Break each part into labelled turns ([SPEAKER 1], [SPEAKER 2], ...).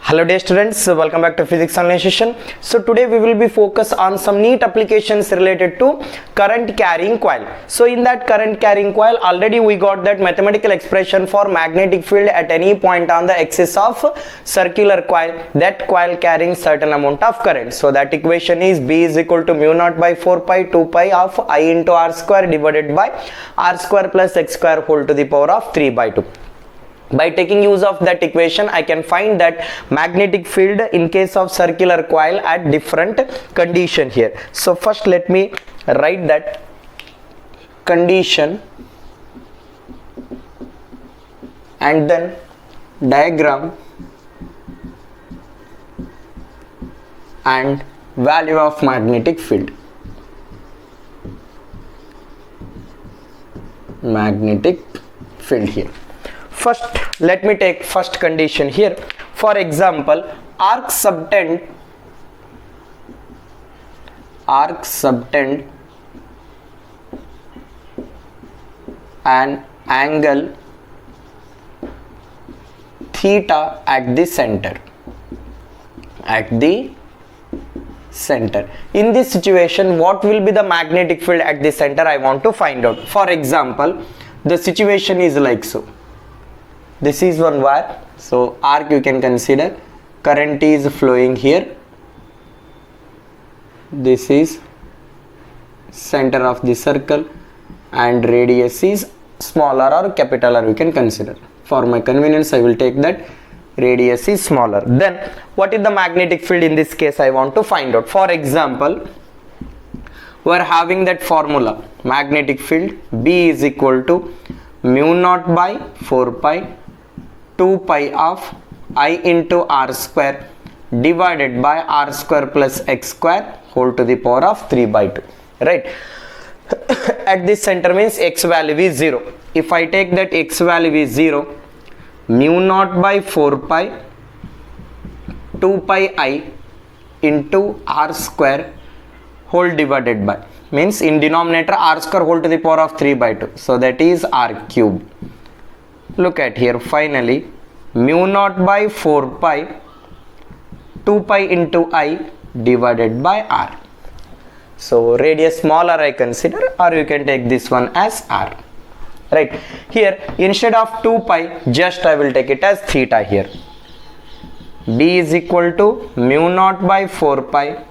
[SPEAKER 1] Hello dear students, welcome back to Physics Online session. So today we will be focused on some neat applications related to current carrying coil. So in that current carrying coil, already we got that mathematical expression for magnetic field at any point on the axis of circular coil, that coil carrying certain amount of current. So that equation is B is equal to mu naught by 4 pi 2 pi of I into R square divided by R square plus X square whole to the power of 3 by 2. By taking use of that equation, I can find that magnetic field in case of circular coil at different condition here. So first let me write that condition and then diagram and value of magnetic field. Magnetic field here. First, let me take first condition here. For example, arc subtend an angle theta at the center. In this situation, what will be the magnetic field at the center? I want to find out. For example, the situation is like so. This is one wire, so arc you can consider, current is flowing here, this is center of the circle and radius is smaller or capital R you can consider. For my convenience I will take that radius is smaller. Then what is the magnetic field in this case I want to find out. For example, we are having that formula, magnetic field B is equal to mu naught by 4 pi 2 pi of I into R square divided by R square plus X square whole to the power of 3 by 2, right? At this center means X value is 0. If I take that X value is 0, mu naught by 4 pi 2 pi I into R square whole divided by, means in denominator R square whole to the power of 3 by 2, so that is R cube. Look at here, finally mu naught by 4 pi 2 pi into I divided by R. So radius smaller I consider, or you can take this one as R, right? Here instead of 2 pi just I will take it as theta here. B is equal to mu naught by 4 pi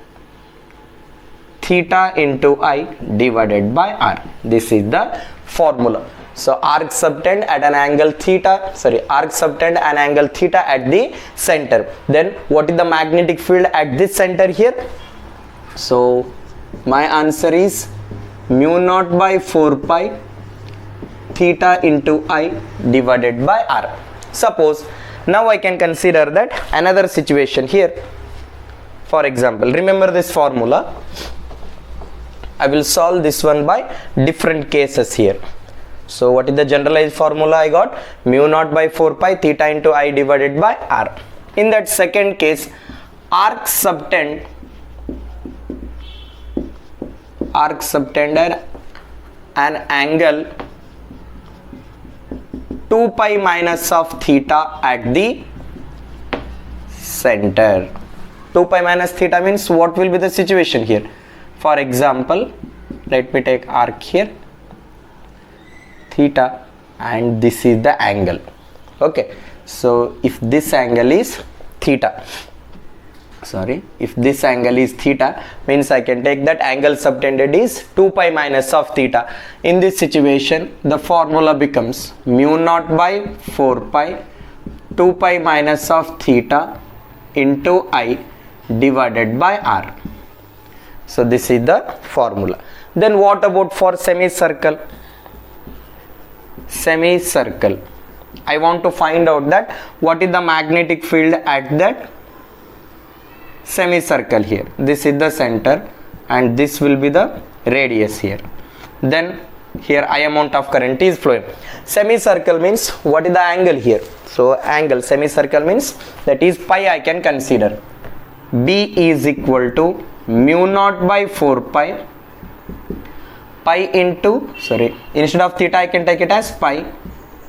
[SPEAKER 1] theta into I divided by R. This is the formula. So arc subtend at an angle theta, arc subtend an angle theta at the center. Then what is the magnetic field at this center here? So my answer is mu naught by 4 pi theta into I divided by R. Suppose now I can consider that another situation here. For example, remember this formula. I will solve this one by different cases here. So what is the generalized formula I got? Mu naught by 4 pi theta into I divided by R. In that second case, arc subtend an angle 2 pi minus of theta at the center. 2 pi minus theta means what will be the situation here? For example, let me take arc here, theta, and this is the angle. Okay, so if this angle is theta, if this angle is theta, means I can take that angle subtended is 2 pi minus of theta. In this situation, the formula becomes mu naught by 4 pi 2 pi minus of theta into I divided by R. So this is the formula. Then what about for semicircle? I want to find out that what is the magnetic field at that semicircle here. This is the center and this will be the radius here. Then here I amount of current is flowing. Semicircle means what is the angle here? So angle semicircle means that is pi I can consider. B is equal to mu naught by 4 pi into, instead of theta I can take it as pi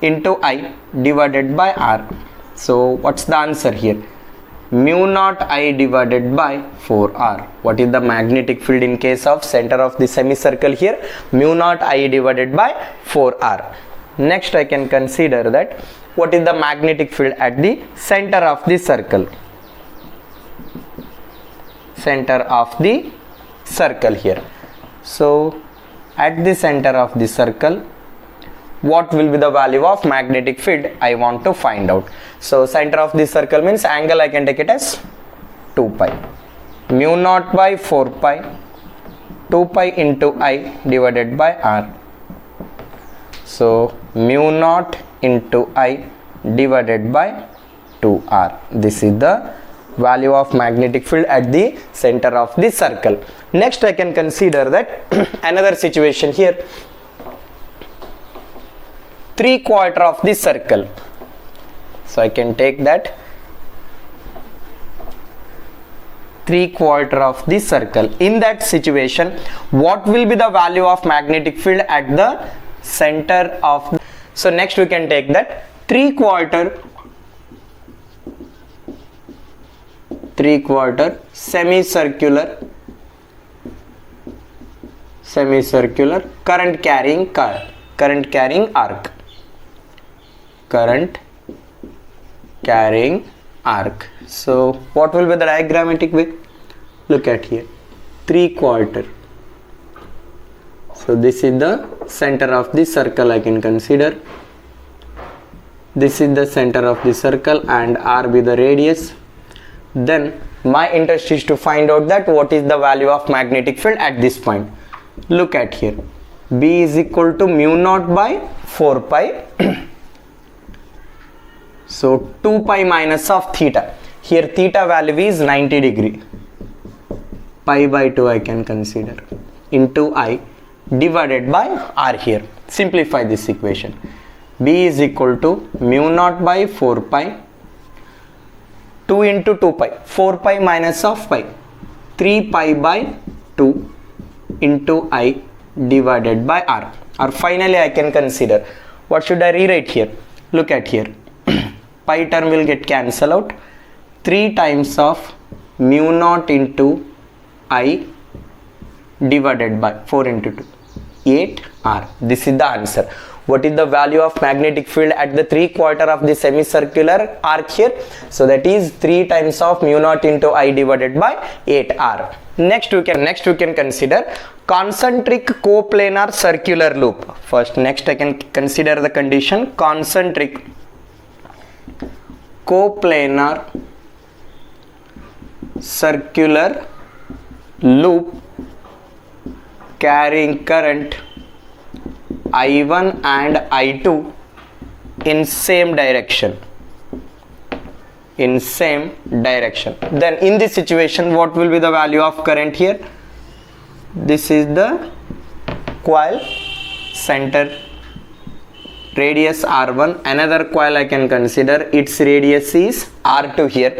[SPEAKER 1] into I divided by R. So what's the answer here? mu naught I divided by 4r. What is the magnetic field in case of center of the semicircle here? Mu naught I divided by 4r. Next I can consider that what is the magnetic field at the center of the circle? Center of the circle here. So at the center of the circle, what will be the value of magnetic field? I want to find out. So center of the circle means angle, I can take it as 2 pi. Mu naught by 4 pi, 2 pi into I divided by r. So mu naught into I divided by 2r. This is the value of magnetic field at the center of the circle. Next I can consider that another situation here. 3/4 of the circle. So I can take that 3/4 of the circle. In that situation, what will be the value of magnetic field at the center of the... So next we can take that 3/4 semicircular current carrying arc. So what will be the diagrammatic way? Look at here, 3/4. So this is the center of the circle, I can consider. This is the center of the circle and r be the radius. Then my interest is to find out that what is the value of magnetic field at this point. Look at here, B is equal to mu naught by 4 pi. So 2 pi minus of theta. Here theta value is 90 degree. Pi by 2 I can consider into I divided by r here. Simplify this equation. B is equal to mu naught by 4 pi. 2 into 2 pi. 4 pi minus of pi. 3 pi by 2 into I divided by r. Or finally I can consider, what should I rewrite here? Look at here. Pi term will get cancelled out. 3 times of mu naught into I divided by 4 into 2, 8r. This is the answer. What is the value of magnetic field at the 3/4 of the semicircular arc here? So that is 3 times of mu naught into I divided by 8r. Next we can consider concentric coplanar circular loop. Next I can consider the condition concentric coplanar circular loop carrying current I1 and I2 in same direction. Then in this situation, what will be the value of current here? This is the coil, center, radius R1. Another coil I can consider, its radius is R2 here.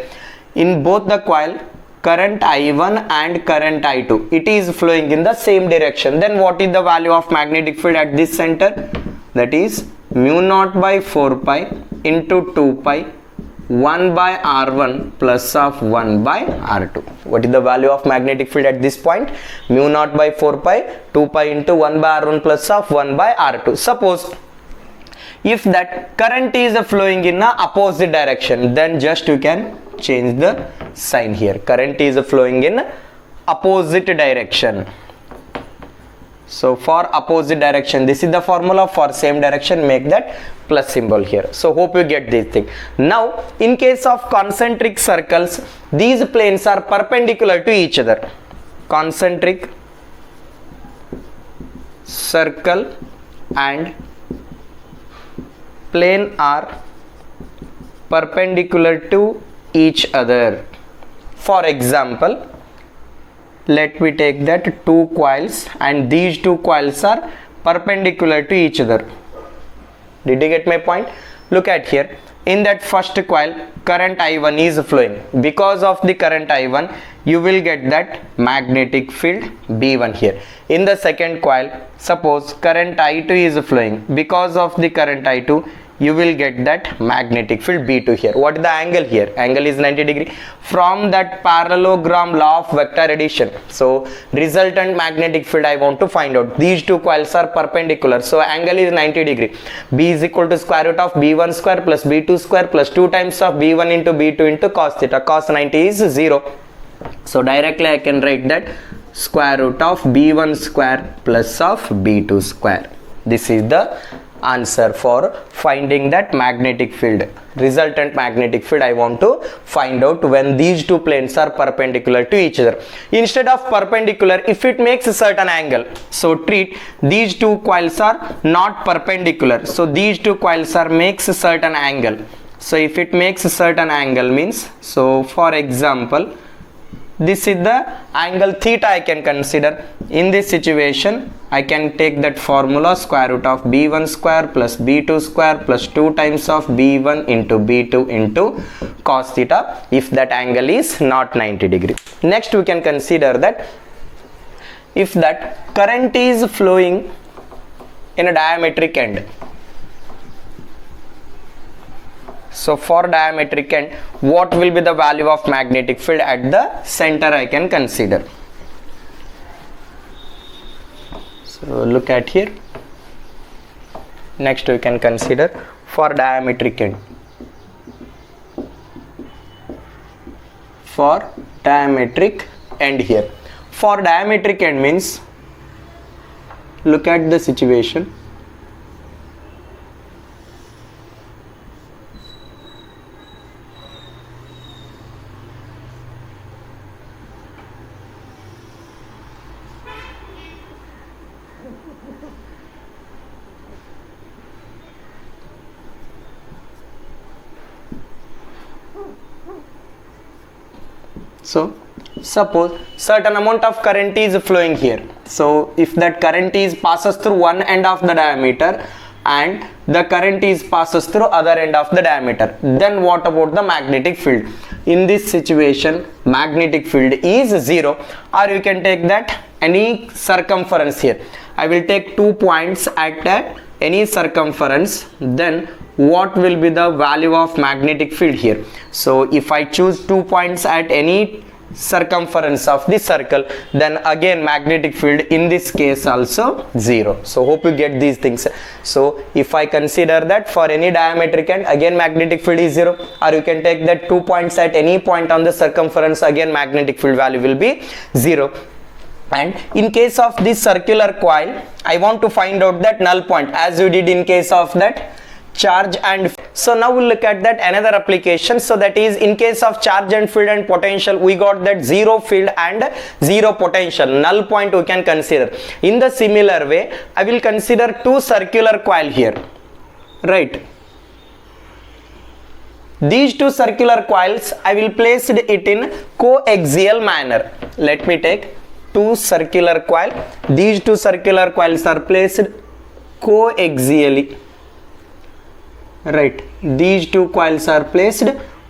[SPEAKER 1] In both the coil, current I1 and current I2, it is flowing in the same direction. Then what is the value of magnetic field at this center? That is mu naught by 4 pi into 2 pi 1 by R1 plus of 1 by R2. What is the value of magnetic field at this point? Mu naught by 4 pi 2 pi into 1 by R1 plus of 1 by R2. Suppose if that current is flowing in a opposite direction, then just you can change the sign here. Current is flowing in opposite direction. So for opposite direction, this is the formula. For same direction, make that plus symbol here. So hope you get this thing. Now in case of concentric circles, these planes are perpendicular to each other. Concentric circle and plane are perpendicular to each other. For example, let me take that 2 coils and these 2 coils are perpendicular to each other. Did you get my point? Look at here. In that first coil, current I1 is flowing. Because of the current I1, you will get that magnetic field B1 here. In the second coil, suppose current I2 is flowing. Because of the current I2, you will get that magnetic field B2 here. What is the angle here? Angle is 90 degree. From that parallelogram law of vector addition, so resultant magnetic field I want to find out. These two coils are perpendicular, so angle is 90 degree. B is equal to square root of B1 square plus B2 square plus 2 times of B1 into B2 into cos theta. Cos 90 is 0. So directly I can write that square root of B1 square plus of B2 square. This is the answer for finding that magnetic field, resultant magnetic field I want to find out when these two planes are perpendicular to each other. Instead of perpendicular, if it makes a certain angle, so treat these two coils are not perpendicular, so these two coils are makes a certain angle. So if it makes a certain angle means, so for example, this is the angle theta I can consider. In this situation, I can take that formula square root of B1 square plus B2 square plus 2 times of B1 into B2 into cos theta if that angle is not 90 degree. Next we can consider that if that current is flowing in a diametric end. So for diametric end, what will be the value of magnetic field at the center I can consider. So look at here. Next we can consider for diametric end. For diametric end here. For diametric end means, look at the situation. So suppose certain amount of current is flowing here. So if that current is passes through one end of the diameter and the current is passes through other end of the diameter, then what about the magnetic field? In this situation, magnetic field is 0, or you can take that any circumference here. I will take 2 points at any circumference, then what will be the value of magnetic field here? So if I choose 2 points at any circumference of the circle, then again magnetic field in this case also 0. So hope you get these things. So if I consider that for any diametric end, again magnetic field is 0, or you can take that 2 points at any point on the circumference, again magnetic field value will be 0. And in case of this circular coil, I want to find out that null point as you did in case of that charge and. So now we'll look at that another application. So that is in case of charge and field and potential, we got that 0 field and 0 potential, null point we can consider. In the similar way, I will consider two circular coil here, right? These two circular coils, I will place it in coaxial manner. Let me take two circular coil. These two circular coils are placed coaxially. Right, these two coils are placed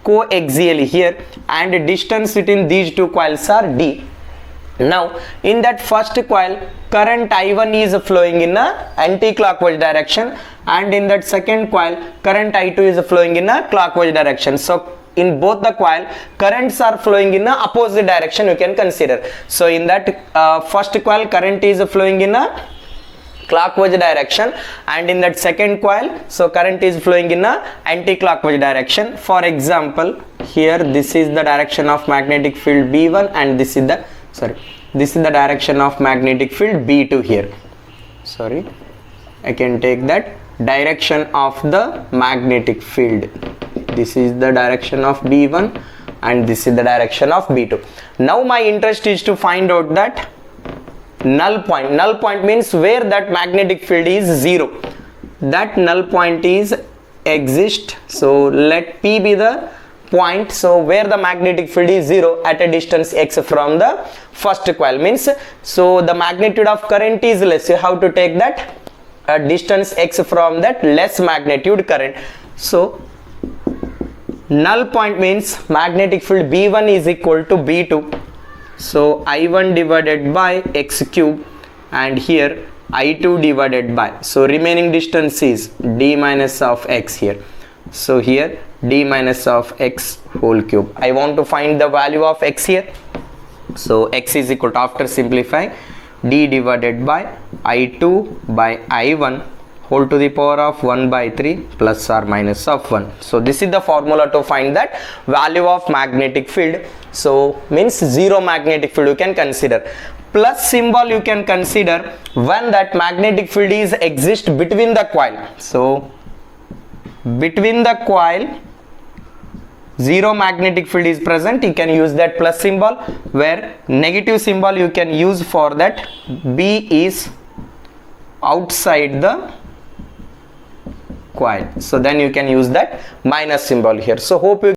[SPEAKER 1] coaxially here, and distance between these two coils are d. Now in that first coil, current I1 is flowing in a anti-clockwise direction, and in that second coil, current I2 is flowing in a clockwise direction. So in both the coil, currents are flowing in a opposite direction you can consider. So in that first coil, current is flowing in a clockwise direction, and in that second coil, so current is flowing in a anti-clockwise direction. For example, here this is the direction of magnetic field B1, and this is the direction of magnetic field B2 here. Sorry, I can take that direction of the magnetic field. This is the direction of B1 and this is the direction of B2. Now my interest is to find out that null point. Null point means where that magnetic field is 0. That null point is exist. So let P be the point, so where the magnetic field is 0 at a distance x from the first coil, means so the magnitude of current is less, you have to take that distance x from that less magnitude current. So null point means magnetic field B1 is equal to B2. So I1 divided by x cube, and here I2 divided by, so remaining distance is d minus of x here. So here d minus of x whole cube. I want to find the value of x here. So x is equal to, after simplifying, d divided by I2 by I1 whole to the power of 1 by 3 plus or minus of 1. So this is the formula to find that value of magnetic field. So means zero magnetic field you can consider. Plus symbol you can consider when that magnetic field is exist between the coil. So between the coil zero magnetic field is present, you can use that plus symbol, where negative symbol you can use for that B is outside the coil. So then you can use that minus symbol here. So hope you